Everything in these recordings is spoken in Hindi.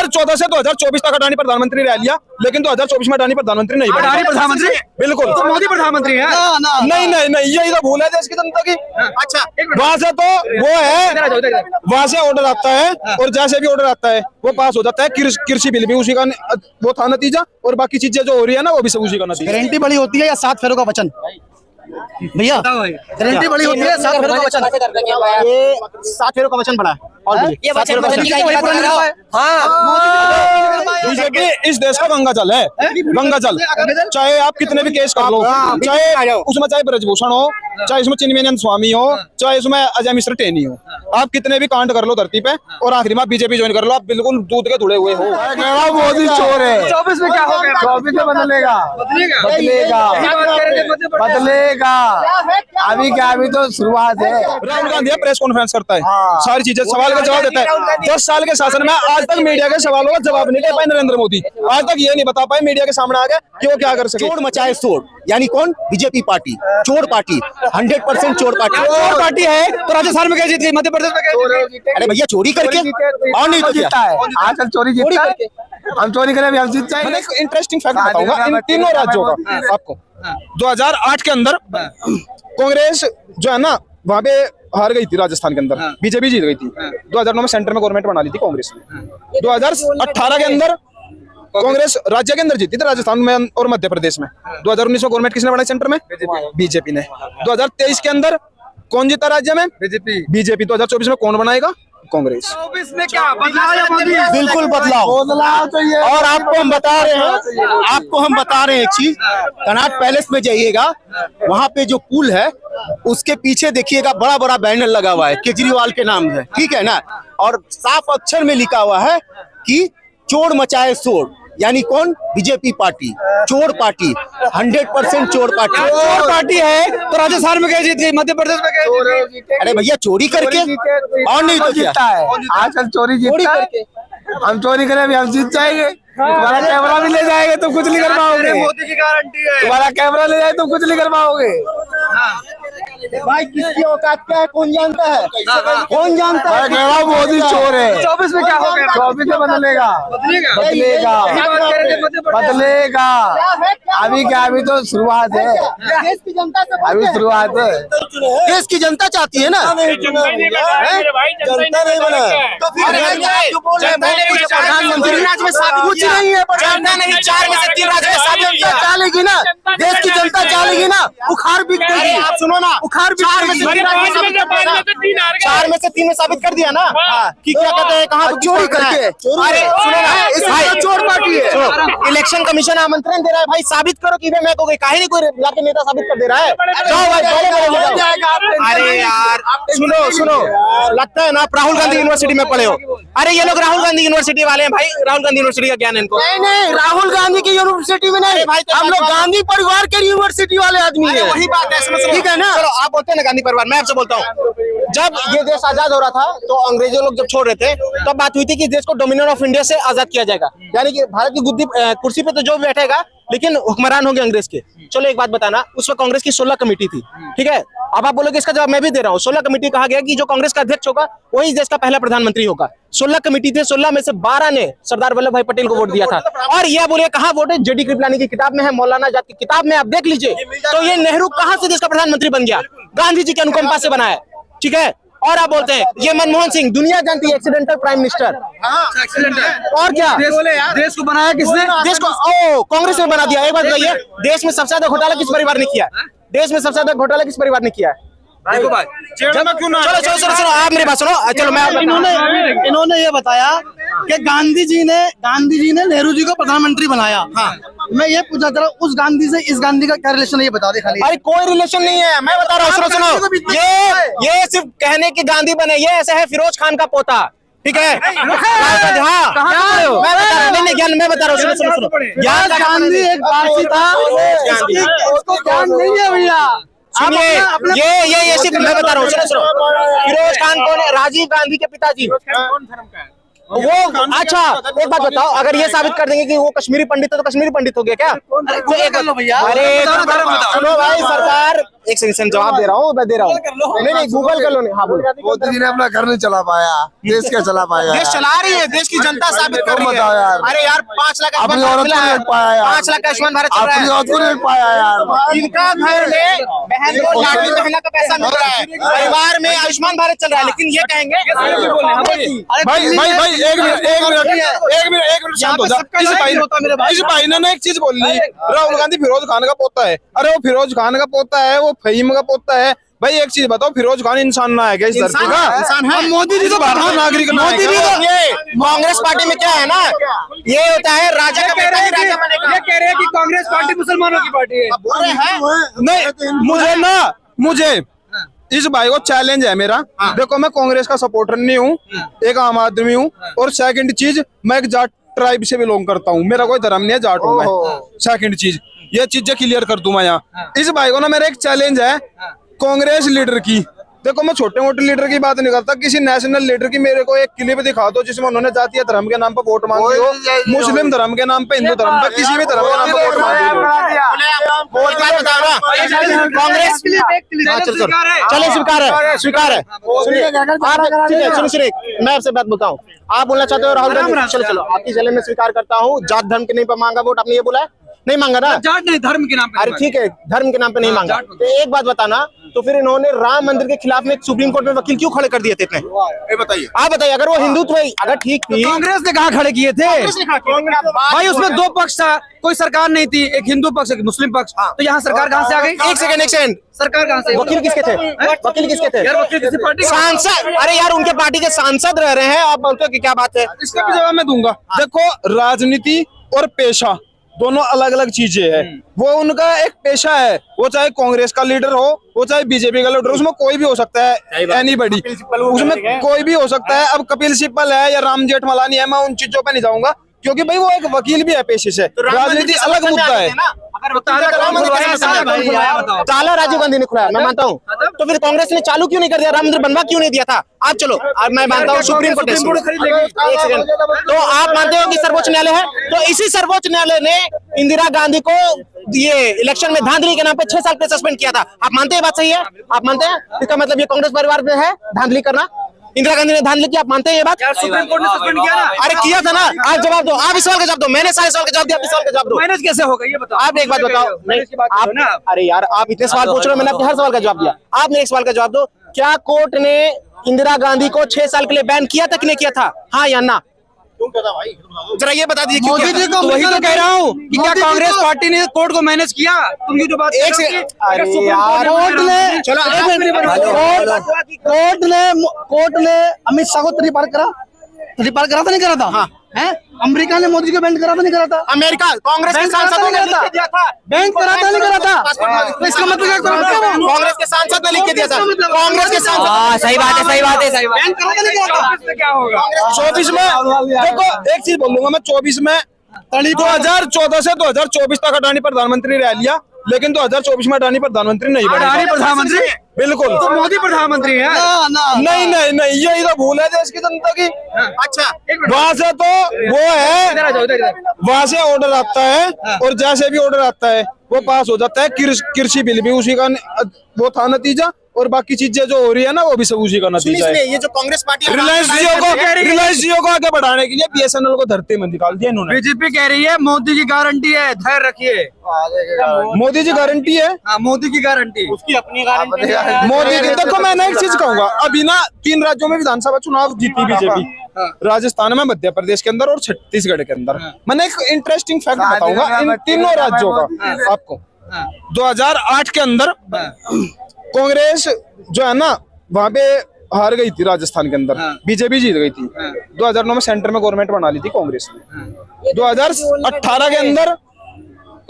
2014 से 2024 तक अडानी प्रधानमंत्री रह लिया, लेकिन 2024 में अडानी प्रधानमंत्री नहीं बना। अडानी प्रधानमंत्री बिल्कुल, तो मोदी प्रधानमंत्री है। नहीं नहीं नहीं, यही तो भूल है देश की जनता की। अच्छा, वहाँ से तो वो है, वहाँ से ऑर्डर आता है और जैसे भी ऑर्डर आता है वो पास हो जाता है। कृषि बिल भी उसी का वो था नतीजा, और बाकी चीजें जो हो रही है ना वो भी सब उसी का नतीजा। गारंटी बड़ी होती है या 7 फेरों का वचन? भैया गारंटी बड़ी होती है 7 फेरों का वचन? ये 7 फेरों का वचन पड़ा है। और ये वचन बीजेपी इस देश का गंगा जल है, गंगा जल। चाहे आप कितने भी केस कर लो, चाहे उसमें चाहे ब्रजभूषण हो, चाहे इसमें चिन्मयानंद स्वामी हो, चाहे इसमें अजय मिश्र टेनी हो, आप कितने भी कांड कर लो धरती पे और आखिरी में बीजेपी ज्वाइन कर लो, आप बिल्कुल दूध के धुले हुए हो। मोदी चोर है। 24 में क्या हो गया? 24 में बदलेगा, बदलेगा। अभी क्या, अभी तो शुरुआत है। राहुल गांधी प्रेस कॉन्फ्रेंस करता है, सारी चीजें सवाल का जवाब देता है। 10 साल के शासन में आज तक मीडिया के सवालों का जवाब नहीं दे पाए नरेंद्र मोदी। आज तक ये नहीं बता पाए मीडिया के सामने आ गए कि वो क्या कर सके। चोर मचाए शोर, यानी कौन? बीजेपी पार्टी, चोर पार्टी, 100% चोर पार्टी। चोर पार्टी है तो राजस्थान में क्या जीत गई, मध्य प्रदेश में क्या जीत गई? अरे भैया चोरी करके और नहीं तो जीतता है। आजकल चोरी जीतता है, हम चोरी करें हम जीत जाएंगे। मैंने एक इंटरेस्टिंग फैक्ट बताऊंगा इन तीनों राज्यों का आपको। 2008 के अंदर कांग्रेस जो है ना वहां पे हार गई थी राजस्थान के अंदर, बीजेपी जीत गई थी। 2009 में सेंटर में गवर्नमेंट बना ली थी कांग्रेस ने। 2018 के अंदर कांग्रेस राज्य के अंदर जीती थी, राजस्थान में और मध्य प्रदेश में। 2019 में गवर्नमेंट किसने बनाई सेंटर में? बीजेपी ने। 2023 के अंदर कौन जीता राज्य में? बीजेपी। 2024 में कौन बनाएगा? कांग्रेस। 24 में क्या बदलाव? बिल्कुल बदलाव तो ये। और आपको हम बता रहे हैं एक चीज, कनॉट पैलेस में जाइएगा, वहाँ पे जो पुल है उसके पीछे देखिएगा बड़ा बड़ा बैनर लगा हुआ है केजरीवाल के नाम से, ठीक है ना, और साफ अक्षर में लिखा हुआ है कि चोर मचाए शोर, यानी कौन? बीजेपी पार्टी, चोर पार्टी, 100% चोर पार्टी। चोर पार्टी है तो राजस्थान में क्या जीत गई, मध्य प्रदेश में क्या जीत गई? अरे भैया चोरी करके और नहीं तो जीतता है। आजकल चोरी जीतता है, हम चोरी करें हम जीत जाएंगे। तुम्हारा कैमरा भी ले जाएंगे तो कुछ नहीं कर पाओगे। मोदी की गारंटी है। तुम्हारा कैमरा ले जाए तो कुछ नहीं कर पाओगे। भाई किसकी औकात क्या है कौन जानता है? कौन जानता है? मोदी चोर है। 24 में क्या हो गया? 24 में बदलेगा, बदलेगा। अभी क्या, अभी तो शुरुआत है। देश की जनता से अभी शुरुआत है। देश की जनता चाहती है ना, जनता नहीं बना तो फिर प्रधानमंत्री कुछ नहीं है। जनता नहीं, 4 में से 3 राज्य में साबित चालेगी ना, देश की जनता चालेगी ना, बुखार बिक देगी। आप सुनो ना, बुखार 4 में से 3 में साबित कर दिया ना कि क्या कहते हैं, कहाँ चोरी करके। अरे सुनो ना, इस चोर पार्टी है। इलेक्शन कमीशन आमंत्रण दे रहा है, भाई साबित करो कि मैं को काहे नहीं कोई लाके नेता साबित कर दे रहा है। जाओ भाई, अरे यार सुनो, लगता है ना आप राहुल गांधी यूनिवर्सिटी में पढ़े हो। अरे ये लोग राहुल गांधी यूनिवर्सिटी वाले हैं भाई, राहुल गांधी यूनिवर्सिटी का ज्ञान है इनको। नहीं, राहुल गांधी की यूनिवर्सिटी में नहीं, हम लोग गांधी परिवार के यूनिवर्सिटी वाले आदमी है। वही बात है, ठीक है ना। चलो आप बोलते हैं ना गांधी परिवार, मैं आपसे बोलता हूँ, जब ये देश आजाद हो रहा था तो अंग्रेजों लोग जब छोड़ रहे थे तब बात हुई थी कि देश को डोमिनियन ऑफ इंडिया से आजाद किया जाएगा, यानी कि भारत की कुर्सी पे तो जो भी बैठेगा लेकिन हुक्मरान होंगे अंग्रेज के। चलो एक बात बताना, उसमें कांग्रेस की 16 कमेटी थी, ठीक है। अब आप बोलोगे इसका जवाब मैं भी दे रहा हूँ। 16 कमेटी कहा गया कि जो कांग्रेस का अध्यक्ष होगा वही देश का पहला प्रधानमंत्री होगा। 16 कमेटी थे, 16 में से 12 ने सरदार वल्लभ भाई पटेल को वोट दिया था। और यह बोलिए कहाँ वोट है? जेडी कृपलानी की किताब में है, मौलाना आजाद की किताब में, आप देख लीजिए। तो ये नेहरू कहाँ से देश का प्रधानमंत्री बन गया? गांधी जी के अनुकंपा से बना है, ठीक है। और आप बोलते हैं ये मनमोहन सिंह, दुनिया जानती है, एक्सीडेंटल प्राइम मिनिस्टर। और क्या देश को बनाया किसने? देश को कांग्रेस ने बना दिया। एक बात बताइए, देश में सबसे ज्यादा घोटाला किस परिवार ने किया? देश में सबसे ज्यादा घोटाला किस परिवार ने किया? देखो भाई, चलो आप मेरी बात सुनो। चलो मैं इन्होंने ये बताया कि गांधी जी ने नेहरू जी को प्रधानमंत्री बनाया। मैं ये पूछना चाह रहा हूँ, उस गांधी से इस गांधी का क्या रिलेशन है, ये बता दे खाली। अरे कोई रिलेशन नहीं है, मैं बता रहा हूँ। सुनो, ये सिर्फ कहने के गांधी बने, ये ऐसा है फिरोज खान का पोता, ठीक है। हाँ, मैं बता रहा हूँ, सुनो। गांधी एक पारसी था, उसको ज्ञान नहीं है भैया। सुनिए, ये सिर्फ मैं बता रहा हूँ, सुनो। फिरोज खान कौन है? राजीव गांधी के पिताजी। कौन धर्म का है? वो अच्छा एक बात बताओ, अगर ये साबित कर देंगे कि वो कश्मीरी पंडित है तो कश्मीरी पंडित हो गया क्या? तो एक कर लो भैया। अरे सुनो भाई, सरकार एक सेकंड जवाब दे रहा हूँ, मैं दे रहा हूँ। नहीं गूगल कर लो। नहीं, हाँ बोलो। मोदी जी ने अपना घर नहीं चला पाया, देश क्या चला पाएगा? देश चला रही है, देश की जनता साबित कर रही बताओ है। यार। अरे यार 5 लाख अपनी औरत को नहीं पाया यार। 5 लाख का आयुष्मान भारत चल रहा अपनी है। औरत को नहीं पाया यार। इनका घर में बहन को लाडली बहना का पैसा मिल रहा है, परिवार में आयुष्मान भारत चल रहा है, लेकिन ये कहेंगे भाई एक मिनट शांत हो जा। इस भाई ने ना एक चीज बोल ली, राहुल गांधी फिरोज खान का पोता है। अरे वो फिरोज खान का पोता है, वो फहीम का पोता है। भाई एक चीज बताओ, फिरोज खान इंसान ना है क्या इस धरती का? इंसान है। मोदी जी तो भारतीय नागरिक ना है मोदी भी क्या? तो ये कांग्रेस पार्टी में क्या है ना, ये होता है राजा का बेटा ही राजा बनेगा। ये कह रहे हैं कि कांग्रेस पार्टी मुसलमानों की पार्टी है। बोल रहे हैं नहीं, मुझे इस भाई को चैलेंज है मेरा। देखो मैं कांग्रेस का सपोर्टर नहीं हूँ, एक आम आदमी हूँ। और सेकंड चीज, मैं एक जाट ट्राइब से बिलोंग करता हूँ, मेरा कोई धर्म नहीं है, जाट हूँ मैं। सेकंड चीज, ये चीजें क्लियर कर दूं मैं यहाँ। इस भाई को ना मेरा एक चैलेंज है कांग्रेस लीडर की। देखो मैं छोटे मोटे लीडर की बात नहीं करता, किसी नेशनल लीडर की मेरे को एक क्लिप दिखा दो जिसमें उन्होंने जातीय धर्म के नाम पर वोट मांगी हो, मुस्लिम धर्म के नाम पे, हिंदू धर्म पे, किसी भी धर्म के नाम पर वोट मांगी हो। कांग्रेस चलो स्वीकार है। सुनिए, मैं आपसे बात बोलता हूँ। आप बोलना चाहते हो राहुल गांधी? चलो आपकी चैलेंज में स्वीकार करता हूँ। जात धर्म के नहीं पर मांगा वोट, आपने ये बोला है? नहीं मांगा ना? जाट नहीं, धर्म के नाम पे। अरे ठीक है, धर्म के नाम पे नहीं मांगा। तो एक बात बताना, तो फिर इन्होंने राम मंदिर के खिलाफ में सुप्रीम कोर्ट में वकील क्यों खड़े कर दिए थे इतने? बताइए, आप बताइए, अगर वो हिंदुत्व अगर ठीक थी, कांग्रेस ने कहाँ खड़े किए थे भाई? उसमें 2 पक्ष था, कोई सरकार नहीं थी, एक हिंदू पक्ष एक मुस्लिम पक्ष। तो यहाँ सरकार कहाँ से आ गई? एक सेकंड सरकार कहाँ से? वकील किसके थे? वकील किसके थे? यार वकील किसी पार्टी का? सांसद। अरे यार उनके पार्टी के सांसद रह रहे हैं, आप बोलते हो कि क्या बात है? इसका भी जवाब मैं दूंगा। देखो राजनीति और पेशा दोनों अलग अलग चीजें हैं। वो उनका एक पेशा है, वो चाहे कांग्रेस का लीडर हो, वो चाहे बीजेपी का लीडर, उसमें कोई भी हो सकता है, एनीबॉडी, उसमें कोई भी हो सकता है। अब कपिल सिब्बल है या राम जेठमलानी है, मैं उन चीजों पे नहीं जाऊंगा, क्योंकि भाई वो एक वकील भी है पेशे से। राजनीति अलग मुद्दा है। ताला राजीव गांधी ने खुलाया, मैं मानता हूँ। तो फिर कांग्रेस ने चालू क्यों नहीं कर दिया? राम मंदिर बनवा क्यों नहीं दिया था? आप चलो, अब मैं मानता हूँ सुप्रीम कोर्ट एक सेकंड, तो आप मानते हो कि सर्वोच्च न्यायालय है? तो इसी सर्वोच्च न्यायालय ने इंदिरा गांधी को ये इलेक्शन में धांधली के नाम पे 6 साल पे सस्पेंड किया था। आप मानते हैं बात सही है? आप मानते हैं? इसका मतलब ये कांग्रेस परिवार में है धांधली करना? इंदिरा गांधी ने धांधली की, आप मानते हैं ये बात? सुप्रीम कोर्ट ने सस्पेंड किया ना? अरे किया था ना। आप जवाब दो, आप इस सवाल का जवाब दो। मैंने सारे सवाल का जवाब दिया, आप इस सवाल का जवाब दो। मैनेज कैसे होगा ये बताओ? आप एक बात बताओ। नहीं आप, अरे यार आप इतने सवाल पूछ रहे हो, मैंने आपके हर सवाल का जवाब दिया। आप मेरे एक सवाल का जवाब दो। क्या कोर्ट ने इंदिरा गांधी को 6 साल के लिए बैन किया था कि नहीं किया था? हाँ या ना? जरा ये बता दीजिए। मोदी जी को वही तो कह रहा हूँ कि क्या कांग्रेस पार्टी ने कोर्ट को मैनेज किया? तुम ये जो बात एक से अरे यार कोर्ट ने अमित शाह को रिपार करा था नहीं करा था? हाँ। हैं? अमेरिका ने मोदी को बैंड करा था नहीं करा था? अमेरिका कांग्रेस के सांसदों ने लिख के दिया था। बैंक करा था नहीं करा था? तो इसका मतलब क्या? कांग्रेस के सांसद ने लिख के दिया था। कांग्रेस के सांसद। सही बात है। बैंक करा था नहीं करा था? क्या होगा 24 में? देखो एक चीज बोलूंगा मैं, 24 में 2014 से 2024 तक अडानी प्रधानमंत्री रह लिया, लेकिन 2024 में अडानी प्रधानमंत्री नहीं बना। अडानी प्रधानमंत्री? बिल्कुल। तो मोदी प्रधानमंत्री है? नहीं, यही तो भूल है देश की जनता की। अच्छा वहां से तो वो है, वहां से ऑर्डर आता है और जैसे भी ऑर्डर आता है वो पास हो जाता है। कृषि बिल भी उसी का वो था नतीजा, और बाकी चीजें जो हो रही है ना वो भी सब उसी का नतीजा है। ये जो कांग्रेस पार्टी रिलायंस जियो को आगे बढ़ाने के लिए बीएसएनएल को धरती में निकाल दिया इन्होंने। बीजेपी कह रही है मोदी की गारंटी है, धैर्य रखिए। मोदी जी गारंटी है? हाँ, मोदी की गारंटी, उसकी अपनी गारंटी है। मोदी जी, देखो मैं एक चीज कहूंगा, अभी ना 3 राज्यों में विधानसभा चुनाव जीती बीजेपी, राजस्थान में, मध्य प्रदेश के अंदर और छत्तीसगढ़ के अंदर। मैंने एक इंटरेस्टिंग फैक्ट बताऊंगा इन तीनों राज्यों का आपको। 2008 के अंदर कांग्रेस जो है ना वहां पे हार गई थी राजस्थान के अंदर, बीजेपी जीत गई थी। 2009 में सेंटर में गवर्नमेंट बना ली थी कांग्रेस ने। 2018 के अंदर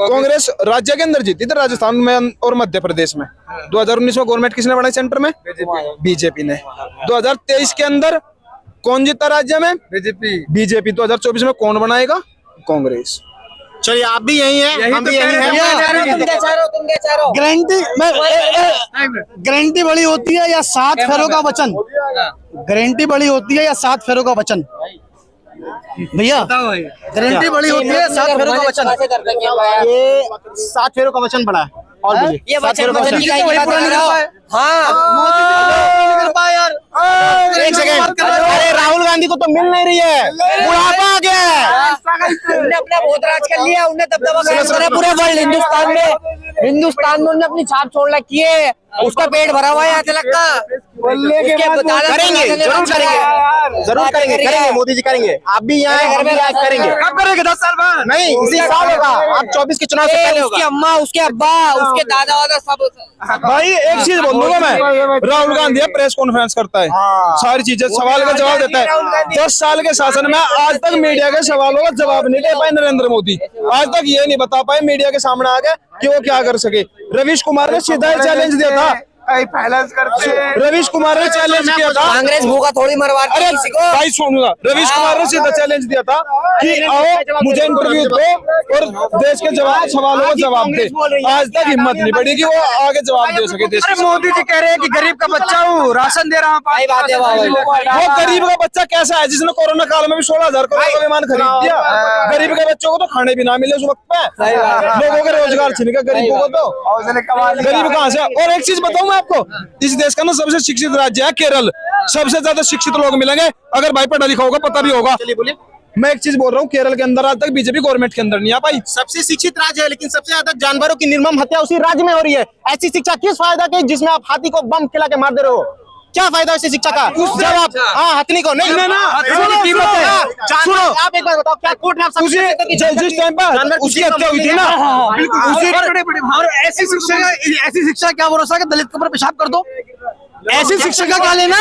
कांग्रेस राज्य के अंदर जीती थी, राजस्थान में और मध्य प्रदेश में। 2019 में गवर्नमेंट किसने बनाई सेंटर में? बीजेपी ने। 2023 के अंदर कौन जीता राज्य में? बीजेपी। 2024 में कौन बनाएगा? कांग्रेस। चलिए आप भी यही हैं, हम भी यही हैं। गारंटी बड़ी होती है या 7 फेरों का वचन? गारंटी बड़ी होती है या 7 फेरों का वचन? भैया गारंटी बड़ी होती है, 7 फेरों का वचन। ये 7 फेरों का वचन बड़ा है। और बोलिए, ये 7 फेरों का वचन। वही पूरा नहीं कर पाए। हाँ, कर पाए यार। एक सेकंड, अरे राहुल गांधी को तो मिल नहीं रही है, बुढ़ापा आ गया है। उनने अपना बहुत राज कर लिया, उनने दबदबा कायम करा पूरे वर्ल्ड हिंदुस्तान में उनने अपनी छाप छोड़ रखी है। उसका पेट भरा हुआ है यहाँ तक का। करेंगे, जरूर करेंगे मोदी जी करेंगे। आप भी यहाँ हैं, हम भी यहाँ करेंगे। कब करेंगे? 10 साल बाद? नहीं, इसी साल होगा। आप 24 के चुनाव से पहले उसकी होगा। अम्मा, उसके अब्बा, उसके दादा वादा सब। भाई एक चीज बोल दूंगा मैं, राहुल गांधी प्रेस कॉन्फ्रेंस करता है, सारी चीजें सवाल का जवाब देता है। 10 साल के शासन में आज तक मीडिया के सवालों का जवाब नहीं दे पाए नरेंद्र मोदी। आज तक ये नहीं बता पाए मीडिया के सामने आके कि वो क्या कर सके। रवीश कुमार ने सीधा चैलेंज दिया था, रवीश कुमार ने चैलेंज किया था। कांग्रेस भूखा थोड़ी मरवाती अरे है किसी को। भाई सुनूंगा, रवीश कुमार ने सीधा चैलेंज दिया था कि आओ मुझे इंटरव्यू दो और देश के सवालों का जवाब दे। आज तक हिम्मत नहीं पड़ी कि वो आगे जवाब दे सके देश के। मोदी जी कह रहे हैं कि गरीब का बच्चा हूँ, राशन दे रहा हूँ। सही बात है भाई। वो गरीब का बच्चा कैसा है जिसने कोरोना काल में भी 16,000 करोड़ का विमान खरीद दिया। गरीब के बच्चों को तो खाने भी ना मिले उस वक्त पे, लोगों के रोजगार छीन गया गरीबों को। तो गरीब कहाँ से? और एक चीज बताऊं मैं आपको, इस देश का ना सबसे शिक्षित राज्य है केरल। सबसे ज्यादा शिक्षित लोग मिलेंगे अगर भाई पढ़ा लिखा होगा, पता भी होगा। चलिए बोलिए। मैं एक चीज बोल रहा हूँ, केरल के अंदर आज तक बीजेपी गवर्नमेंट के अंदर नहीं आ पाई। सबसे शिक्षित राज्य है, लेकिन सबसे ज्यादा जानवरों की निर्मम हत्या उसी राज्य में हो रही है। ऐसी शिक्षा किस फायदा की जिसमें आप हाथी को बम खिला के मार दे रहे हो? क्या फायदा ऐसी शिक्षा का जब आप हथनी को नहीं सुनो। आप एक बार बताओ, क्या कोर्ट ने आप जिस टाइम पर उसकी हत्या हुई थी ना, और ऐसी शिक्षा क्या भरोसा कि दलित के ऊपर पेशाब कर दो? ऐसी शिक्षा का क्या लेना?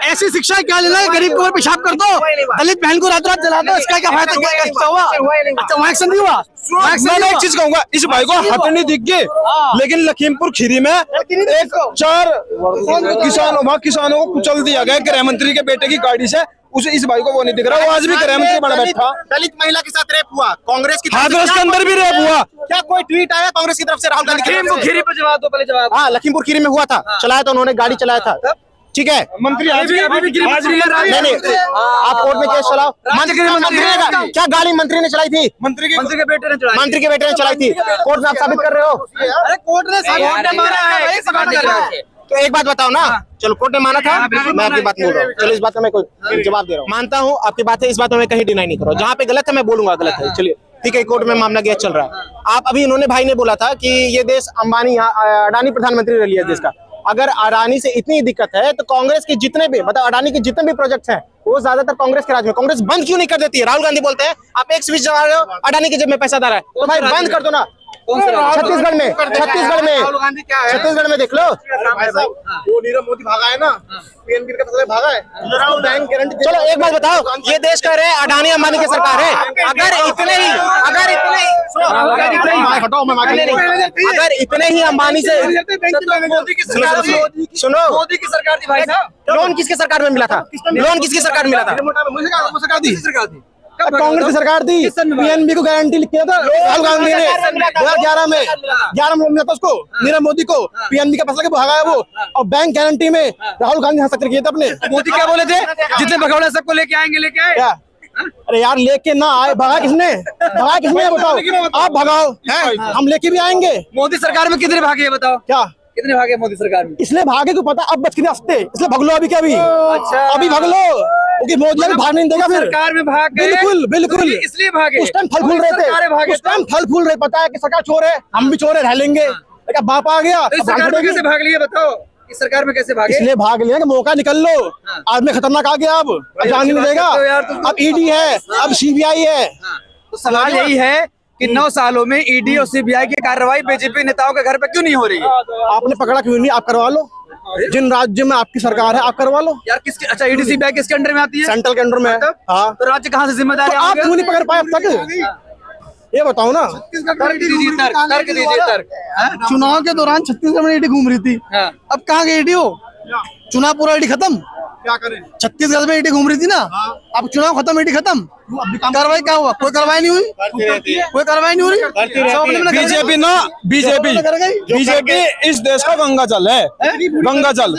ऐसी शिक्षा क्या लेना है? गरीब के ऊपर पेशाब कर दो, दलित बहन को रात रात जला दो, इसका क्या फायदा? क्या अच्छा हुआ? अच्छा वहाँ एक्शन नहीं हुआ? मैं एक चीज कहूंगा, इस भाई को हथनी दिख गई, लेकिन लखीमपुर खीरी में एक 4 किसानों को कुचल दिया गया गृह मंत्री के बेटे की गाड़ी से। उसे इस भाई को वो नहीं दिख रहा, वो आज भी गृह मंत्री बना बैठा। दलित महिला के साथ रेप हुआ, कांग्रेस की हाँ, तो उसके अंदर भी रेप हुआ। क्या कोई ट्वीट आया कांग्रेस की तरफ से राहुल गांधी की तरफ से? खीरी पर जवाब दो, पहले जवाब। हाँ, लखीमपुर खीरी में हुआ था, चलाया था उन्होंने, गाड़ी चलाया था, ठीक है। मंत्री आज भी नहीं, आप कोर्ट में केस चलाओ। मंत्री ने क्या गाड़ी मंत्री ने चलाई थी? मंत्री के बेटे ने चलाई थी। कोर्ट में आप साबित कर रहे हो? अरे कोर्ट ने माना है। तो एक बात बताओ ना, चलो कोर्ट ने माना था, मैं आपकी बात बोल रहा हूँ। चलो इस बात में मैं कोई जवाब दे रहा हूँ, मानता हूँ आपकी बात है, इस बात में मैं कहीं डिनाई नहीं कर रहा हूँ। जहाँ पे गलत है मैं बोलूंगा गलत है, चलिए ठीक है। कोर्ट में मामला गया चल रहा है। आप अभी इन्होंने भाई ने बोला था कि ये देश अंबानी अडानी प्रधानमंत्री रह लिया देश का। अगर अडानी से इतनी दिक्कत है तो कांग्रेस के जितने भी मतलब अडानी के जितने भी प्रोजेक्ट हैं वो ज्यादातर कांग्रेस के राज में, कांग्रेस बंद क्यों नहीं कर देती है? राहुल गांधी बोलते हैं आप एक स्विच दबा रहे हो, अडानी के जेब में पैसा डाल रहा है, तो भाई बंद कर दो ना। छत्तीसगढ़ में देख लो, वो नीरव मोदी भागा है ना, पीएनबी का पैसा भागा है, बैंक गारंटी। चलो एक बात बताओ, ये देश कह रहे हैं अडानी अंबानी की सरकार है। अगर इतने ही अंबानी से सुनो, मोदी की सरकार थी भाई साहब। लोन किसकी सरकार में मिला था? लोन किसकी सरकार में मिला था? कांग्रेस की सरकार थी, पीएनबी को गारंटी लिख किया था राहुल गांधी ने 2011 में 11 में मिला था उसको, नीरव मोदी को। पीएनबी का पैसा भगा है वो, और बैंक गारंटी में राहुल गांधी हस्ताक्षर किए थे अपने। मोदी क्या बोले थे? जितने भगौड़े सबको लेके आएंगे, लेके आए। क्या? अरे यार लेके ना आए, भगा किसने बताओ? आप भगाओ, हम लेके भी आएंगे। मोदी सरकार में कितने भागे बताओ? क्या कितने भागे मोदी सरकार में? इसलिए भागे को पता, अब बच के हंसते, इसलिए भग लो अभी क्या भी। अच्छा, अभी भग लो क्योंकि मोदी अभी भाग नहीं देगा फिर। सरकार में भाग गए, बिल्कुल इसलिए भागे। उस टाइम फल फूल रहे, पता है कि सरकार चोर है, हम भी चोर है, रह लेंगे, बाप आ गया। इस सरकार में कैसे भाग लिए बताओ? इस सरकार में कैसे भागे? इसलिए भाग लिया कि मौका निकल लो। आदमी खतरनाक आ गया, अब जान नहीं देगा। अब ईडी है, अब सीबीआई है। तो सवाल यही है कि 9 सालों में ईडी और सीबीआई की कार्रवाई बीजेपी नेताओं के घर पे क्यों नहीं हो रही है? आपने पकड़ा क्यों नहीं? आप करवा लो, जिन राज्य में आपकी सरकार है आप करवा लो यार। किसके? अच्छा, ईडी सीबीआई किसके अंडर में आती है? सेंट्रल के अंडर में है। हाँ, तो राज्य कहाँ से जिम्मेदार तो आप क्यों नहीं पकड़ पाए अब तक? ये बताओ ना। तर्क दीजिए तर्क। चुनाव के दौरान छत्तीसगढ़ में ईडी घूम रही थी, अब कहाँ गई ईडी? हो चुनाव पूरा, ईडी खत्म। क्या करें? छत्तीसगढ़ में ईडी घूम रही थी ना, अब चुनाव खत्म, ईडी खत्म। कार्रवाई क्या हुआ? कोई कार्रवाई नहीं हुई, कोई कार्रवाई नहीं हो रही। बीजेपी इस देश का गंगा जल है, गंगा जल।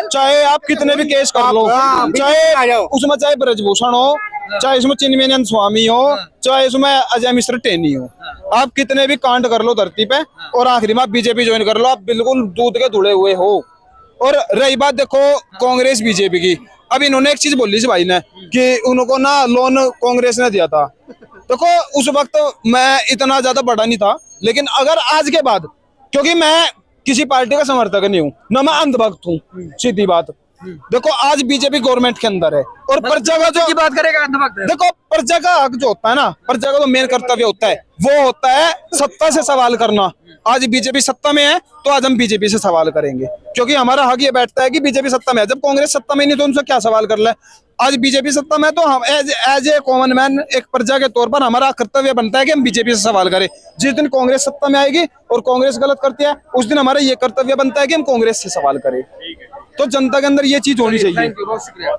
चाहे आप कितने भी केस कर लो, चाहे उसमें चाहे ब्रजभूषण हो, चाहे इसमें चिन्मयानंद स्वामी हो, चाहे इसमें अजय मिश्र टेनी हो, आप कितने भी कांड कर लो धरती पे और आखिरी में आप बीजेपी ज्वाइन कर लो, आप बिल्कुल दूध के धुले हुए हो। और रही बात देखो कांग्रेस बीजेपी की, अब इन्होंने एक चीज बोली इस भाई ने कि उनको ना लोन कांग्रेस ने दिया था। देखो उस वक्त मैं इतना ज्यादा बड़ा नहीं था, लेकिन अगर आज के बाद, क्योंकि मैं किसी पार्टी का समर्थक नहीं हूँ, ना मैं अंधभक्त हूँ, सीधी बात। देखो आज बीजेपी गवर्नमेंट के अंदर है और प्रजा का जो बात करेगा देखो प्रजा का हक जो होता है ना, प्रजा का जो मेन कर्तव्य होता है वो होता है सत्ता से सवाल करना। आज बीजेपी सत्ता में है तो आज हम बीजेपी से सवाल करेंगे, क्योंकि हमारा हक ये बैठता है कि बीजेपी सत्ता में है। जब कांग्रेस सत्ता में नहीं तो उनसे क्या सवाल कर ले। आज बीजेपी सत्ता में तो हम एज ए कॉमन मैन, एक प्रजा के तौर पर हमारा कर्तव्य बनता है कि हम बीजेपी से सवाल करें। जिस दिन कांग्रेस सत्ता में आएगी और कांग्रेस गलत करती है, उस दिन हमारा ये कर्तव्य बनता है कि हम कांग्रेस से सवाल करें। तो जनता के अंदर ये चीज होनी चाहिए। बहुत शुक्रिया।